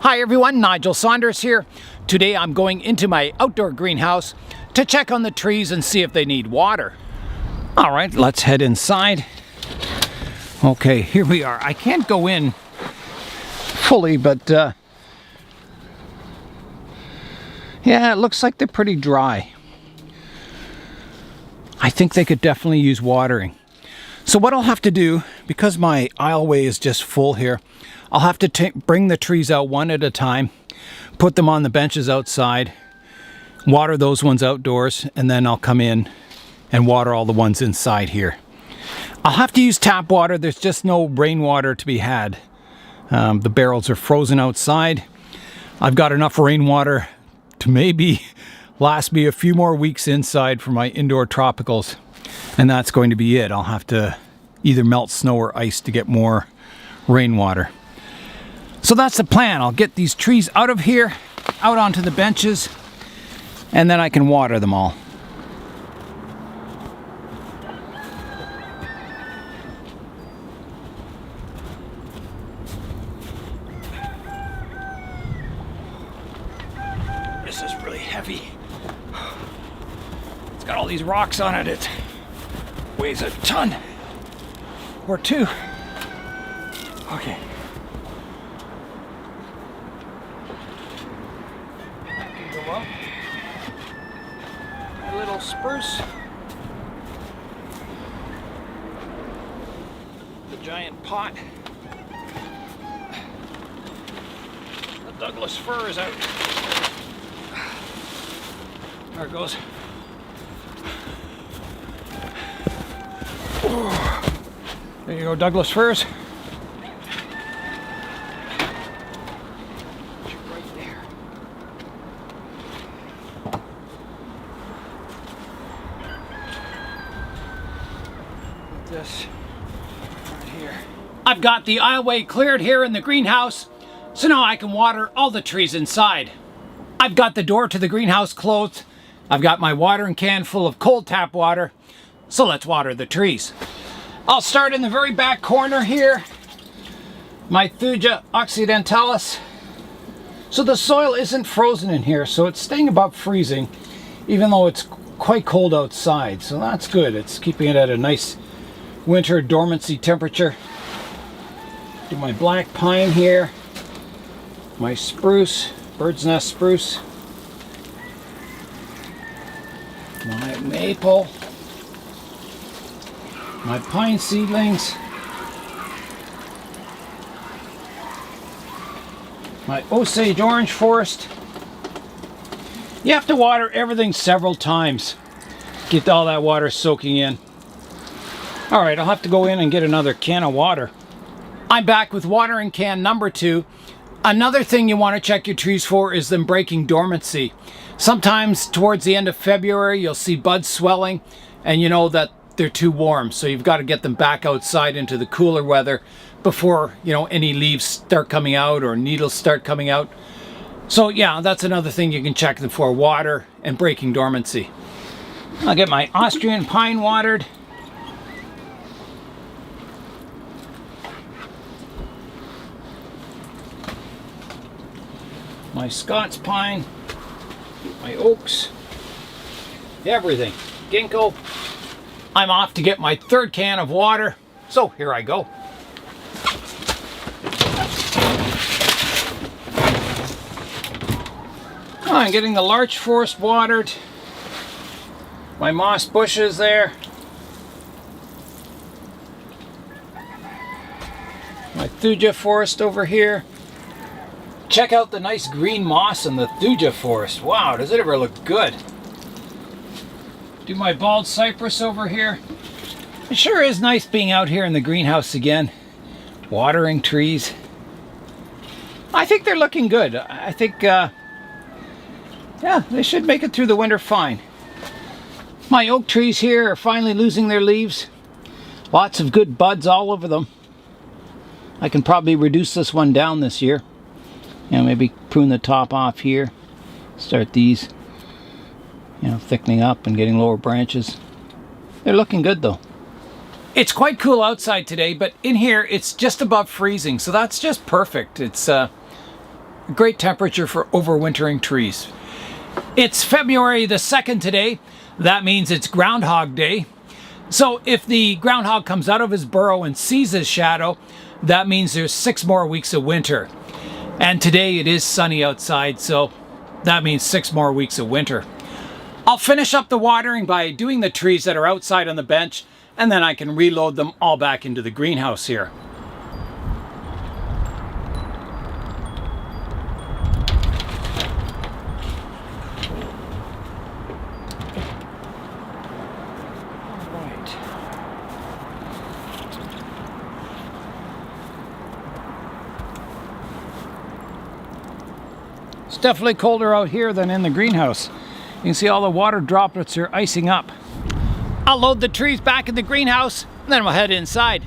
Hi everyone, Nigel Saunders here. Today I'm going into my outdoor greenhouse to check on the trees and see if they need water. All right, let's head inside. Okay, here we are. I can't go in fully, but yeah, it looks like they're pretty dry. I think they could definitely use watering. So what I'll have to do, because my aisleway is just full here, I'll have to bring the trees out one at a time, put them on the benches outside, water those ones outdoors, and then I'll come in and water all the ones inside here. I'll have to use tap water. There's just no rainwater to be had. The barrels are frozen outside. I've got enough rainwater to maybe last me a few more weeks inside for my indoor tropicals, and that's going to be it. I'll have to either melt snow or ice to get more rainwater. So that's the plan. I'll get these trees out of here, out onto the benches, and then I can water them all. This is really heavy. It's got all these rocks on it. It weighs a ton or two. Okay. A little spruce, the giant pot, the Douglas fir is out. There it goes. There you go, Douglas firs. This right here. I've got the aisleway cleared here in the greenhouse, so now I can water all the trees inside. I've got the door to the greenhouse closed. I've got my watering can full of cold tap water, so let's water the trees. I'll start in the very back corner here. My Thuja occidentalis. So the soil isn't frozen in here, so it's staying above freezing, even though it's quite cold outside, so that's good. It's keeping it at a nice winter dormancy temperature. Do my black pine here, my spruce, bird's nest spruce, my maple, my pine seedlings, my Osage orange forest. You have to water everything several times. Get all that water soaking in. All right, I'll have to go in and get another can of water. I'm back with watering can number 2. Another thing you want to check your trees for is them breaking dormancy. Sometimes towards the end of February, you'll see buds swelling and you know that they're too warm. So you've got to get them back outside into the cooler weather before, you know, any leaves start coming out or needles start coming out. So yeah, that's another thing you can check them for, water and breaking dormancy. I'll get my Austrian pine watered. My Scots pine, my oaks, everything, ginkgo. I'm off to get my 3rd can of water, so here I go. I'm getting the larch forest watered, my moss bushes there, my Thuja forest over here. Check out the nice green moss in the Thuja forest. Wow, does it ever look good? Do my bald cypress over here. It sure is nice being out here in the greenhouse again, watering trees. I think they're looking good. I think, yeah, they should make it through the winter fine. My oak trees here are finally losing their leaves. Lots of good buds all over them. I can probably reduce this one down this year. You know, maybe prune the top off here, start these, you know, thickening up and getting lower branches. They're looking good though. It's quite cool outside today, but in here it's just above freezing, so that's just perfect. It's great temperature for overwintering trees. It's February the 2nd today. That means it's Groundhog Day. So if the groundhog comes out of his burrow and sees his shadow, that means there's 6 more weeks of winter. And today it is sunny outside, so that means 6 more weeks of winter. I'll finish up the watering by doing the trees that are outside on the bench, and then I can reload them all back into the greenhouse here. It's definitely colder out here than in the greenhouse. You can see all the water droplets are icing up. I'll load the trees back in the greenhouse, and then we'll head inside.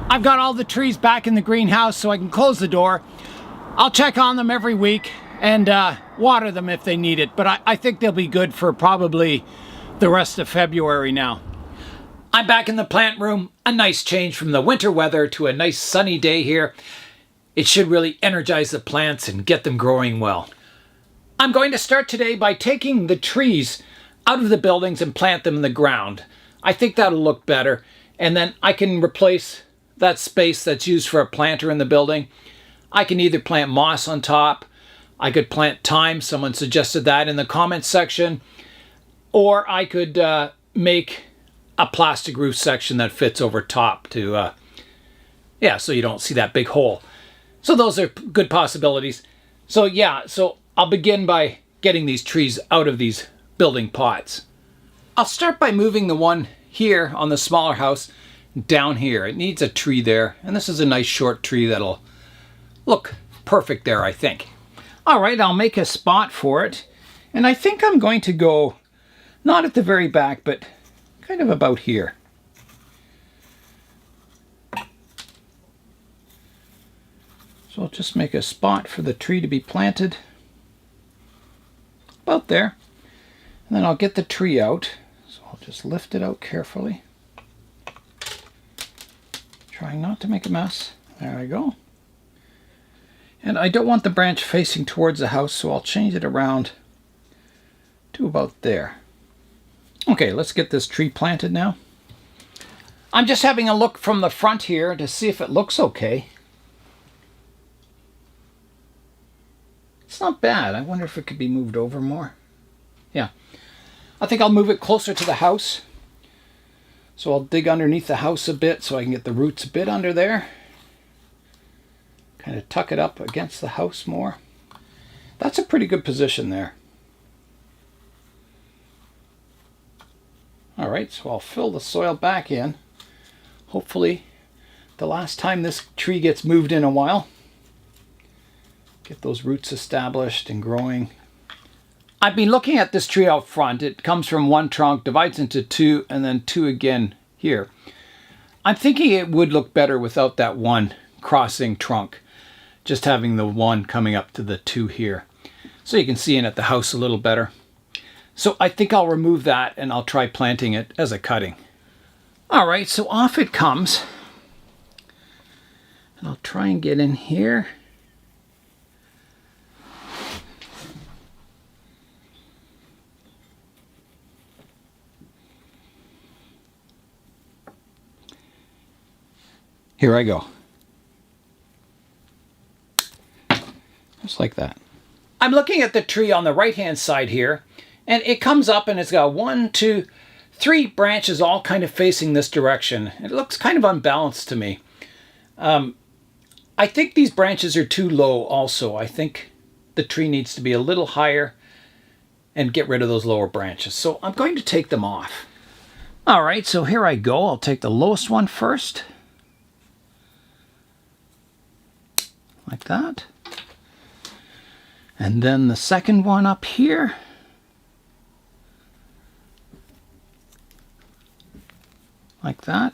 I've got all the trees back in the greenhouse so I can close the door. I'll check on them every week and water them if they need it, but I think they'll be good for probably the rest of February now. I'm back in the plant room. A nice change from the winter weather to a nice sunny day here. It should really energize the plants and get them growing well. I'm going to start today by taking the trees out of the buildings and plant them in the ground. I think that'll look better, and then I can replace that space that's used for a planter in the building. I can either plant moss on top, I could plant thyme, someone suggested that in the comments section, or I could make a plastic roof section that fits over top to, so you don't see that big hole. So those are good possibilities. So I'll begin by getting these trees out of these building pots. I'll start by moving the one here on the smaller house down here. It needs a tree there, and this is a nice short tree that'll look perfect there, I think. All right, I'll make a spot for it, and I think I'm going to go not at the very back, but kind of about here. So I'll just make a spot for the tree to be planted. About there. And then I'll get the tree out. So I'll just lift it out carefully. Trying not to make a mess. There I go. And I don't want the branch facing towards the house, so I'll change it around to about there. Okay, let's get this tree planted now. I'm just having a look from the front here to see if it looks okay. It's not bad. I wonder if it could be moved over more. Yeah. I think I'll move it closer to the house. So I'll dig underneath the house a bit so I can get the roots a bit under there. Kind of tuck it up against the house more. That's a pretty good position there. All right, so I'll fill the soil back in. Hopefully the last time this tree gets moved in a while. Get those roots established and growing. I've been looking at this tree out front. It comes from one trunk, divides into 2, and then 2 again here. I'm thinking it would look better without that one crossing trunk. Just having the one coming up to the 2 here. So you can see in at the house a little better. So I think I'll remove that and I'll try planting it as a cutting. All right, so off it comes. And I'll try and get in here. Here I go. Just like that. I'm looking at the tree on the right-hand side here, and it comes up and it's got 1, 2, 3 branches all kind of facing this direction. It looks kind of unbalanced to me. I think these branches are too low also. I think the tree needs to be a little higher and get rid of those lower branches. So I'm going to take them off. All right, so here I go. I'll take the lowest one first. Like that. And then the second one up here. Like that.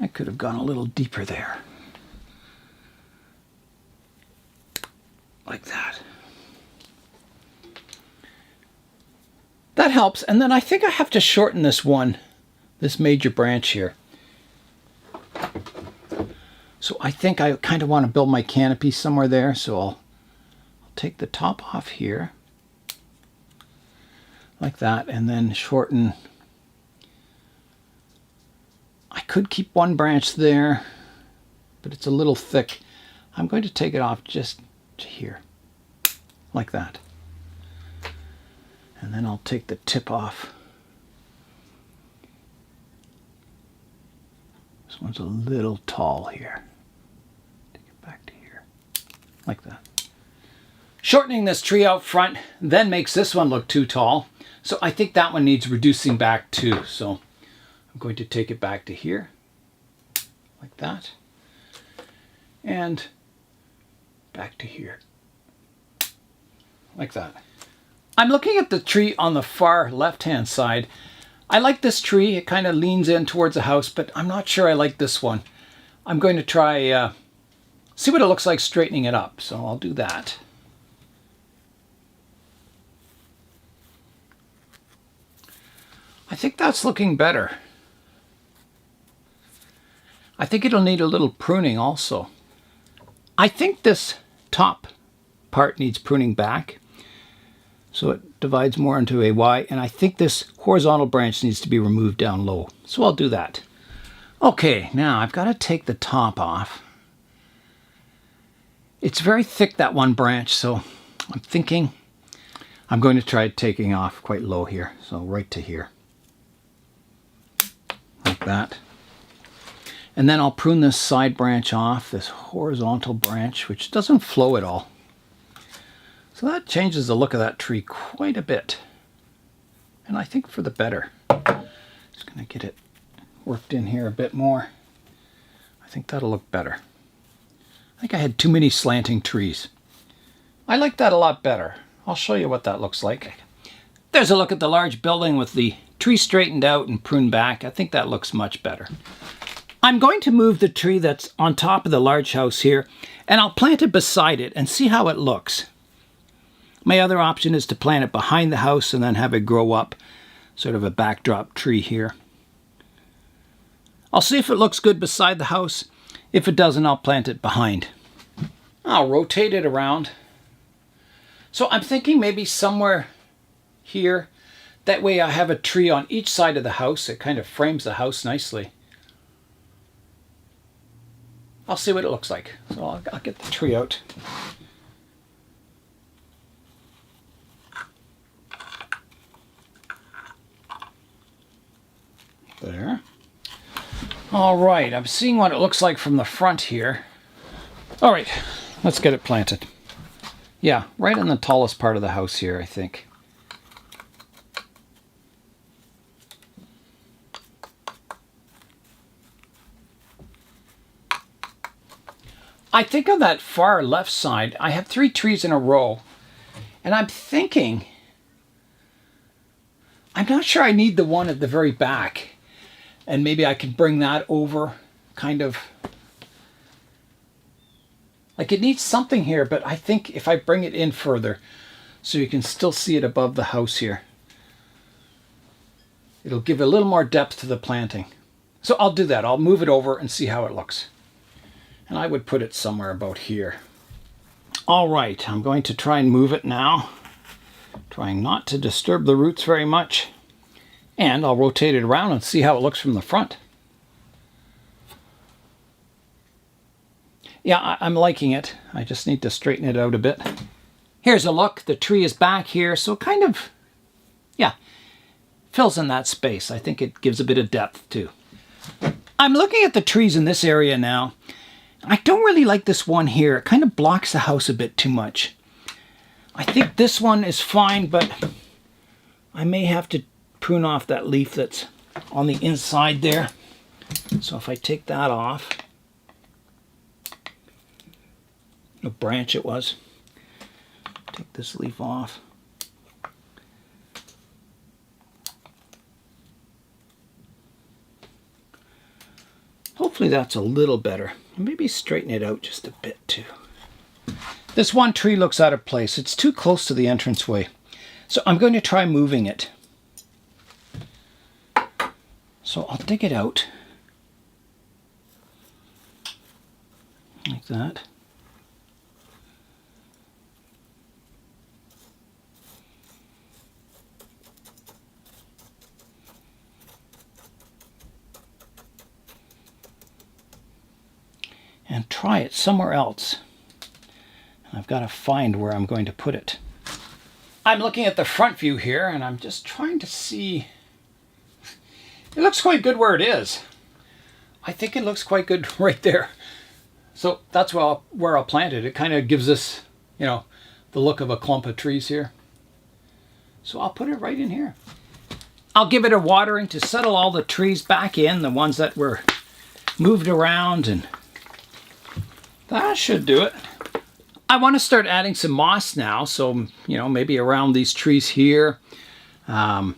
I could have gone a little deeper there. Like that. That helps. And then I think I have to shorten this one, this major branch here. So I think I kind of want to build my canopy somewhere there, so I'll take the top off here, like that, and then shorten. I could keep one branch there, but it's a little thick. I'm going to take it off just to here, like that. And then I'll take the tip off. This one's a little tall here. Take it back to here, like that. Shortening this tree out front then makes this one look too tall. So I think that one needs reducing back too. So I'm going to take it back to here, like that. And back to here, like that. I'm looking at the tree on the far left-hand side. I like this tree. It kind of leans in towards the house, but I'm not sure I like this one. I'm going to try, see what it looks like straightening it up. So I'll do that. I think that's looking better. I think it'll need a little pruning also. I think this top part needs pruning back, so it divides more into a Y, and I think this horizontal branch needs to be removed down low. So I'll do that. Okay, now I've got to take the top off. It's very thick, that one branch, so I'm thinking I'm going to try taking off quite low here, so right to here, like that. And then I'll prune this side branch off, this horizontal branch, which doesn't flow at all. So that changes the look of that tree quite a bit. And I think for the better. Just going to get it worked in here a bit more. I think that'll look better. I think I had too many slanting trees. I like that a lot better. I'll show you what that looks like. There's a look at the large building with the tree straightened out and pruned back. I think that looks much better. I'm going to move the tree that's on top of the large house here, and I'll plant it beside it and see how it looks. My other option is to plant it behind the house and then have it grow up, sort of a backdrop tree here. I'll see if it looks good beside the house. If it doesn't, I'll plant it behind. I'll rotate it around. So I'm thinking maybe somewhere here. That way I have a tree on each side of the house. It kind of frames the house nicely. I'll see what it looks like. So I'll get the tree out. There. All right, I'm seeing what it looks like from the front here. All right, let's get it planted. Yeah, right in the tallest part of the house here, I think. I think on that far left side, I have 3 trees in a row, and I'm thinking, I'm not sure I need the one at the very back, and maybe I can bring that over, kind of, like it needs something here, but I think if I bring it in further, so you can still see it above the house here, it'll give a little more depth to the planting. So I'll do that. I'll move it over and see how it looks. And I would put it somewhere about here. All right, I'm going to try and move it now, trying not to disturb the roots very much. And I'll rotate it around and see how it looks from the front. Yeah, I'm liking it. I just need to straighten it out a bit. Here's a look. The tree is back here, so kind of, yeah, fills in that space. I think it gives a bit of depth too. I'm looking at the trees in this area now. I don't really like this one here. It kind of blocks the house a bit too much. I think this one is fine, but I may have to prune off that leaf that's on the inside there. So if I take that off, a branch it was, take this leaf off. Hopefully that's a little better. Maybe straighten it out just a bit too. This one tree looks out of place. It's too close to the entranceway. So I'm going to try moving it. So I'll dig it out. Like that. and try it somewhere else. And I've got to find where I'm going to put it. I'm looking at the front view here, and I'm just trying to see. It looks quite good where it is. I think it looks quite good right there. So that's where I'll plant it. It kind of gives us, you know, the look of a clump of trees here. So I'll put it right in here. I'll give it a watering to settle all the trees back in, the ones that were moved around, and that should do it. I want to start adding some moss now, so, you know, maybe around these trees here. I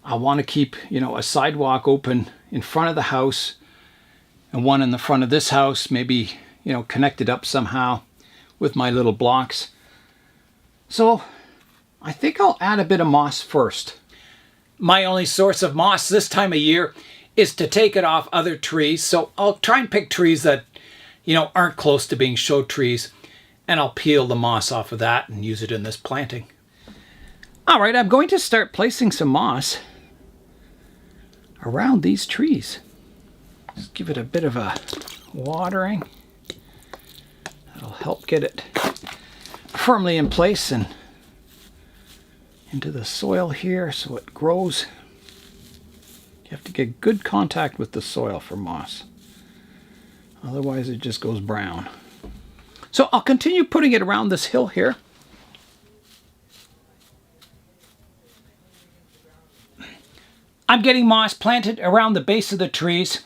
want to keep, you know, a sidewalk open in front of the house and one in the front of this house, maybe, you know, connected up somehow with my little blocks. So I think I'll add a bit of moss first. My only source of moss this time of year is to take it off other trees. So I'll try and pick trees that, you know, aren't close to being show trees, and I'll peel the moss off of that and use it in this planting. All right, I'm going to start placing some moss around these trees. Just give it a bit of a watering. That'll help get it firmly in place and into the soil here so it grows. You have to get good contact with the soil for moss. Otherwise it just goes brown. So I'll continue putting it around this hill here. I'm getting moss planted around the base of the trees.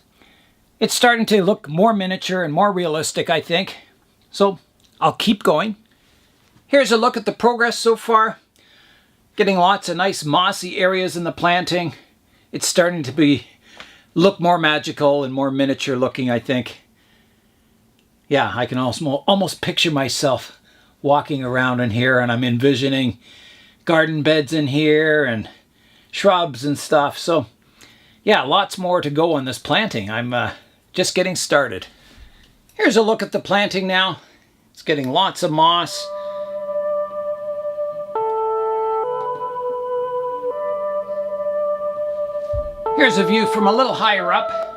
It's starting to look more miniature and more realistic, I think. So I'll keep going. Here's a look at the progress so far. Getting lots of nice mossy areas in the planting. It's starting to look more magical and more miniature looking, I think. Yeah, I can almost picture myself walking around in here, and I'm envisioning garden beds in here and shrubs and stuff. So yeah, lots more to go on this planting. I'm just getting started. Here's a look at the planting now. It's getting lots of moss. Here's a view from a little higher up.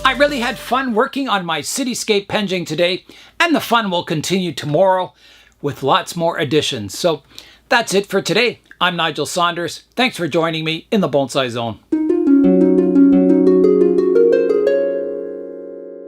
I really had fun working on my cityscape Penjing today, and the fun will continue tomorrow with lots more additions. So that's it for today. I'm Nigel Saunders. Thanks for joining me in the Bonsai Zone.